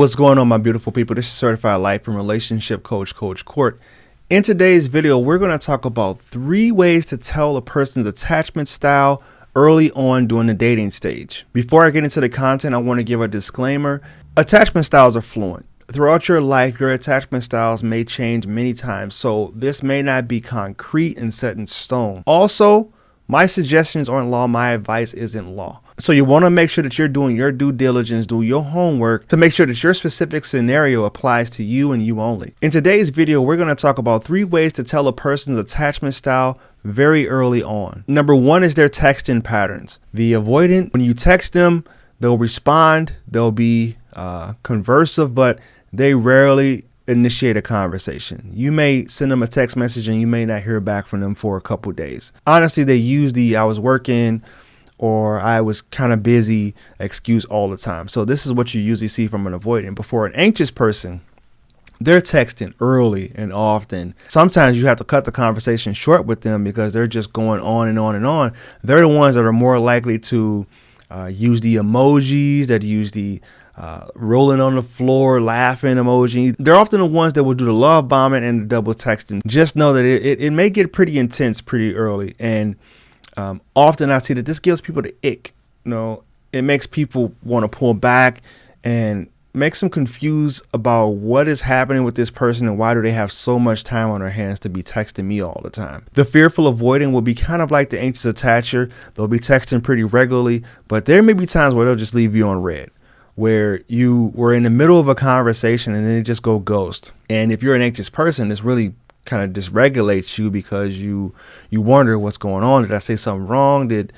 what's going on, my beautiful people? This is Certified Life and Relationship Coach, Coach Court. In today's video, we're going to talk about 3 ways to tell a person's attachment style early on during the dating stage. Before I get into the content, I want to give a disclaimer. Attachment styles are fluent. Throughout your life, your attachment styles may change many times, so this may not be concrete and set in stone. Also, my suggestions aren't law. My advice isn't law. So you want to make sure that you're doing your due diligence, do your homework to make sure that your specific scenario applies to you and you only. In today's video, we're going to talk about 3 ways to tell a person's attachment style very early on. Number 1 is their texting patterns. The avoidant, when you text them, they'll respond, they'll be conversive, but they rarely initiate a conversation. You may send them a text message and you may not hear back from them for a couple days. Honestly, they use the "I was working" or "I was kind of busy" excuse all the time. So this is what you usually see from an avoidant. But for an anxious person, they're texting early and often. Sometimes you have to cut the conversation short with them because they're just going on and on and on. They're the ones that are more likely to use the emojis, that use the rolling on the floor, laughing emoji. They're often the ones that will do the love bombing and the double texting. Just know that it may get pretty intense pretty early. And often I see that this gives people the ick. It makes people want to pull back and makes them confused about what is happening with this person and why do they have so much time on their hands to be texting me all the time. The fearful avoidant will be kind of like the anxious attacher. They'll be texting pretty regularly, but there may be times where they'll just leave you on red, where you were in the middle of a conversation and then it just go ghost. And if you're an anxious person, this really kind of dysregulates you because you wonder what's going on. Did I say something wrong? Did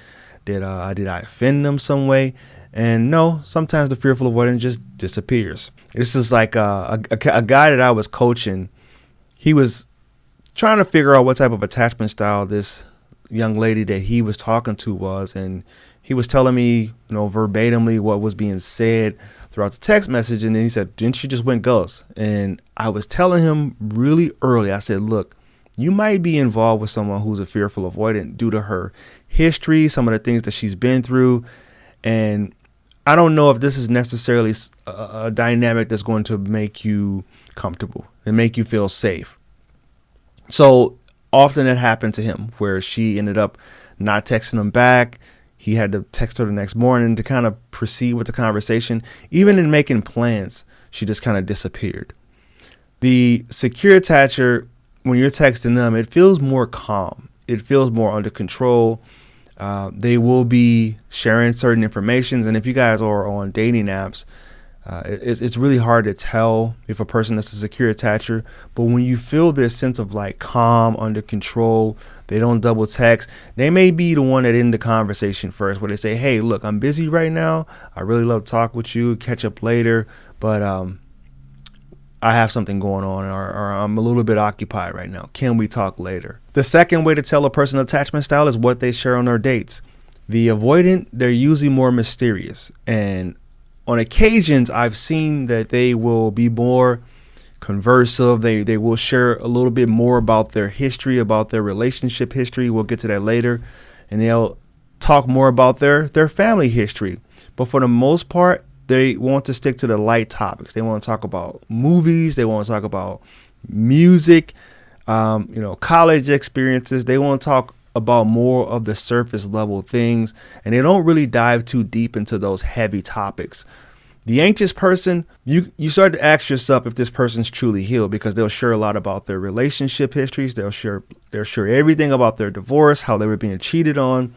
I offend them some way? And no, sometimes the fearful avoidant just disappears. This is like a guy that I was coaching. He was trying to figure out what type of attachment style this young lady that he was talking to was, and he was telling me, verbatimly what was being said throughout the text message. And then he said, "Didn't she just went ghost?" And I was telling him really early, I said, "Look, you might be involved with someone who's a fearful avoidant due to her history, some of the things that she's been through. And I don't know if this is necessarily a dynamic that's going to make you comfortable and make you feel safe." So often it happened to him where she ended up not texting him back. He had to text her the next morning to kind of proceed with the conversation. Even in making plans, she just kind of disappeared. The secure attacher, when you're texting them, it feels more calm. It feels more under control. They will be sharing certain informations. And if you guys are on dating apps, it's really hard to tell if a person is a secure attacher. But when you feel this sense of like calm, under control, they don't double text. They may be the one that ended the conversation first, where they say, "Hey, look, I'm busy right now. I really love to talk with you. Catch up later. But I have something going on, or I'm a little bit occupied right now. Can we talk later?" The second way to tell a person's attachment style is what they share on their dates. The avoidant, they're usually more mysterious. And on occasions, I've seen that they will be more conversive. They will share a little bit more about their history, about their relationship history. We'll get to that later. And they'll talk more about their family history. But for the most part, they want to stick to the light topics. They want to talk about movies. They want to talk about music, college experiences. They want to talk about more of the surface level things, and they don't really dive too deep into those heavy topics. The anxious person, you start to ask yourself if this person's truly healed, because they'll share a lot about their relationship histories. They'll share everything about their divorce, how they were being cheated on.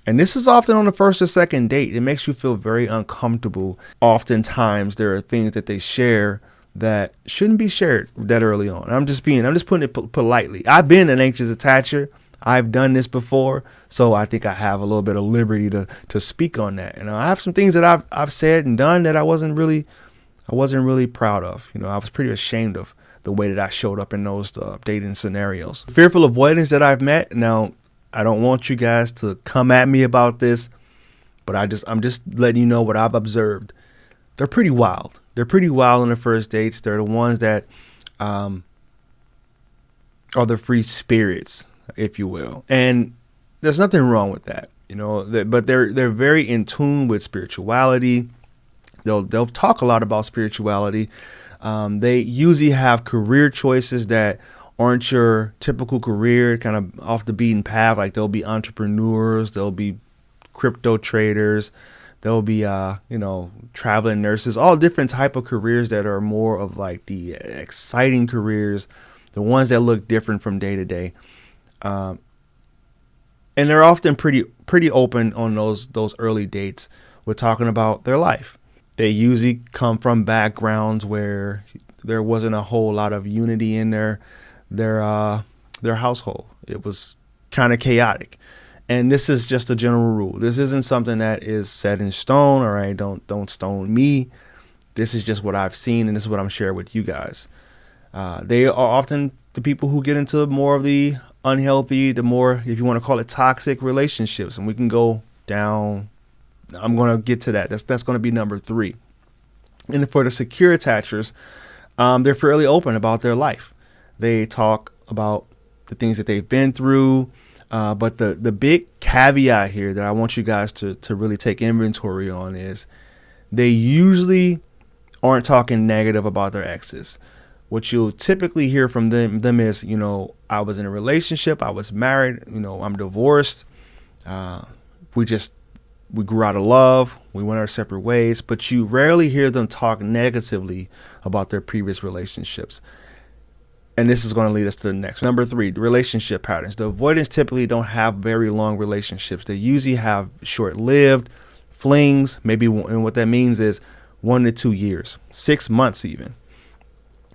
And this is often on the first or second date. It makes you feel very uncomfortable. Oftentimes there are things that they share that shouldn't be shared that early on. I'm just putting it politely. I've been an anxious attacher. I've done this before, so I think I have a little bit of liberty to speak on that. And I have some things that I've said and done that I wasn't really proud of. I was pretty ashamed of the way that I showed up in those dating scenarios. Fearful avoidance that I've met. Now, I don't want you guys to come at me about this, but I'm just letting you know what I've observed. They're pretty wild. They're pretty wild on the first dates. They're the ones that are the free spirits, if you will. And there's nothing wrong with that, but they're very in tune with spirituality. They'll talk a lot about spirituality. They usually have career choices that aren't your typical career, kind of off the beaten path. Like they'll be entrepreneurs, they'll be crypto traders, they'll be traveling nurses, all different type of careers that are more of like the exciting careers, the ones that look different from day to day. And they're often pretty open on those early dates with talking about their life. They usually come from backgrounds where there wasn't a whole lot of unity in their household. It was kind of chaotic. And this is just a general rule. This isn't something that is set in stone. All right, don't stone me. This is just what I've seen, and this is what I'm sharing with you guys. They are often the people who get into more of the unhealthy, the more, if you want to call it, toxic relationships. And we can go down. I'm going to get to that. That's going to be number 3. And for the secure attachers, they're fairly open about their life. They talk about the things that they've been through. But the big caveat here that I want you guys to really take inventory on is they usually aren't talking negative about their exes. What you'll typically hear from them is, I was in a relationship, I was married, I'm divorced. We grew out of love. We went our separate ways, but you rarely hear them talk negatively about their previous relationships. And this is going to lead us to the next. Number 3, the relationship patterns. The avoidants typically don't have very long relationships. They usually have short-lived flings. And what that means is 1 to 2 years, 6 months even,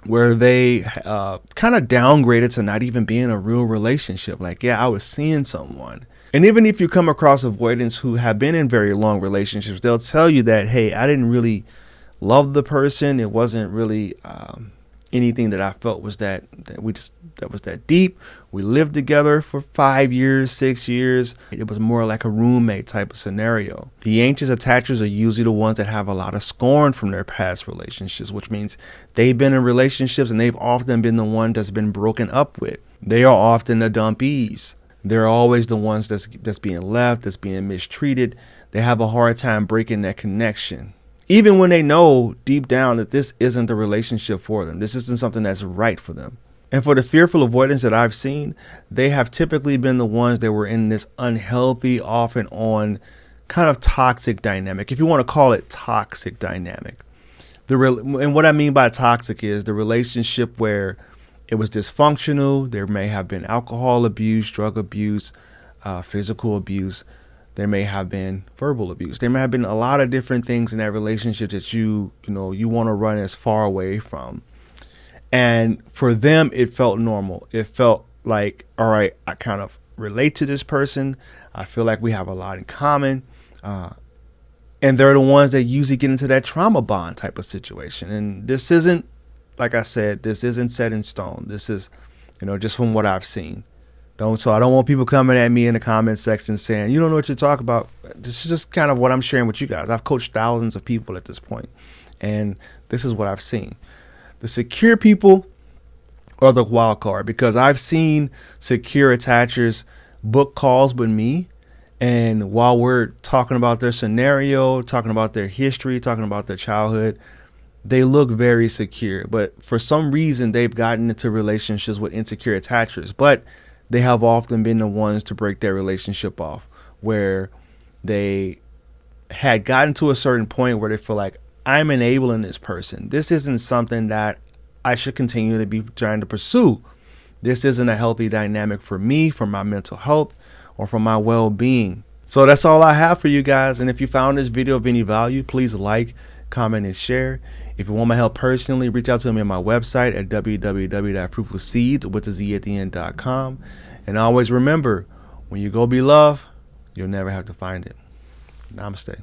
where they kind of downgraded to not even being a real relationship. Like, yeah, I was seeing someone. And even if you come across avoidants who have been in very long relationships, they'll tell you that, hey, I didn't really love the person. It wasn't really anything that I felt was that was that deep. We lived together for 5 years, 6 years. It was more like a roommate type of scenario. The anxious attachers are usually the ones that have a lot of scorn from their past relationships, which means they've been in relationships and they've often been the one that's been broken up with. They are often the dumpies. They're always the ones that's being left, that's being mistreated. They have a hard time breaking that connection, even when they know deep down that this isn't the relationship for them. This isn't something that's right for them. And for the fearful avoidants that I've seen, they have typically been the ones that were in this unhealthy, off and on kind of toxic dynamic, if you want to call it toxic dynamic. And what I mean by toxic is the relationship where it was dysfunctional. There may have been alcohol abuse, drug abuse, physical abuse. There may have been verbal abuse. There may have been a lot of different things in that relationship that you want to run as far away from. And for them, it felt normal. It felt like, all right, I kind of relate to this person. I feel like we have a lot in common. And they're the ones that usually get into that trauma bond type of situation. And this isn't, like I said, this isn't set in stone. This is, just from what I've seen. So I don't want people coming at me in the comment section saying, you don't know what you're talking about. This is just kind of what I'm sharing with you guys. I've coached thousands of people at this point, and this is what I've seen. The secure people are the wild card, because I've seen secure attachers book calls with me, and while we're talking about their scenario, talking about their history, talking about their childhood, they look very secure. But for some reason, they've gotten into relationships with insecure attachers. But they have often been the ones to break their relationship off, where they had gotten to a certain point where they feel like, I'm enabling this person. This isn't something that I should continue to be trying to pursue. This isn't a healthy dynamic for me, for my mental health, or for my well-being. So that's all I have for you guys. And if you found this video of any value, please like, comment, and share. If you want my help personally, reach out to me on my website at www.fruitfulseeds.com. And always remember, when you go be loved, you'll never have to find it. Namaste.